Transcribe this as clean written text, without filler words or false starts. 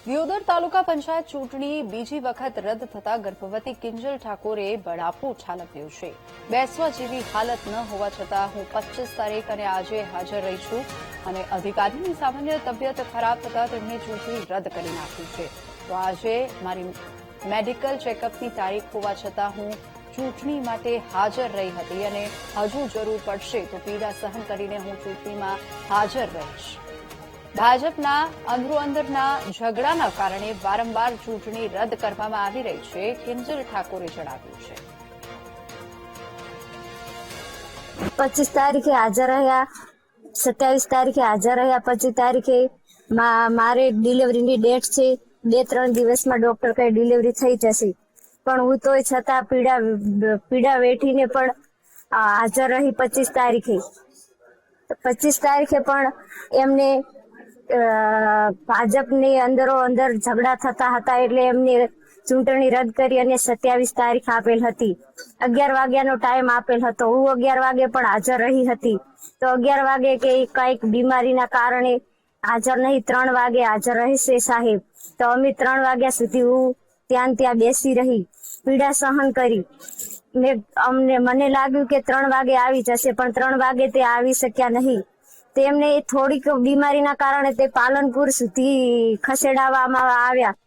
દિયોદર તાલુકા પંચાયત ચૂંટણી બીજી વખત રદ થતા ગર્ભવતી કિંજલ ઠાકોરે બળાપું ઠાલવ્યું છે। બેસવા જેવી હાલત ન હોવા છતાં હું 25 તારીખ અને આજે હાજર રહી છું અને અધિકારીની સામાન્ય તબિયત ખરાબ થતા તેમણે ચૂંટણી રદ કરી નાખી છે। તો આજે મારી મેડિકલ ચેકઅપની તારીખ હોવા છતાં હું ચૂંટણી માટે હાજર રહી હતી અને હજુ જરૂર પડશે તો પીડા સહન કરીને હું ચૂંટણીમાં હાજર રહીશ। ભાજપના અંદરોઅંદરના ઝઘડાના કારણે વારંવાર ચૂંટણી રદ કરવામાં આવી રહી છે, કિંજલ ઠાકોરે જણાવ્યું છે। 25 તારીખે હાજર રહ્યા, 27 તારીખે હાજર રહ્યા, 25 તારીખે મારે ડિલિવરીની ડેટ છે। 2-3 દિવસમાં ડોક્ટર કહે ડિલિવરી થઈ જશે, પણ હું તોય છતાં પીડા વેઠીને પણ હાજર રહી। 25 તારીખે પણ એમને ભાજપની અંદરોઅંદર ઝઘડા થતા હતા એટલે એમને ચૂંટણી રદ કરી અને 27 તારીખ આપેલ હતી। 11 વાગ્યાનો ટાઈમ આપેલ હતો, હું 11 વાગે પણ હાજર રહી હતી। તો 11 વાગે કે કઈક બીમારીના કારણે હાજર નહીં, 3 વાગે હાજર રહેશે સાહેબ। તો અમે 3 વાગ્યા સુધી હું ત્યાં બેસી રહી, પીડા સહન કરી। મને લાગ્યું કે 3 વાગે આવી જશે, પણ 3 વાગે તે આવી શક્યા નહીં। તેમને થોડીક બીમારીના કારણે તે પાલનપુર સુધી ખસેડવામાં આવ્યા।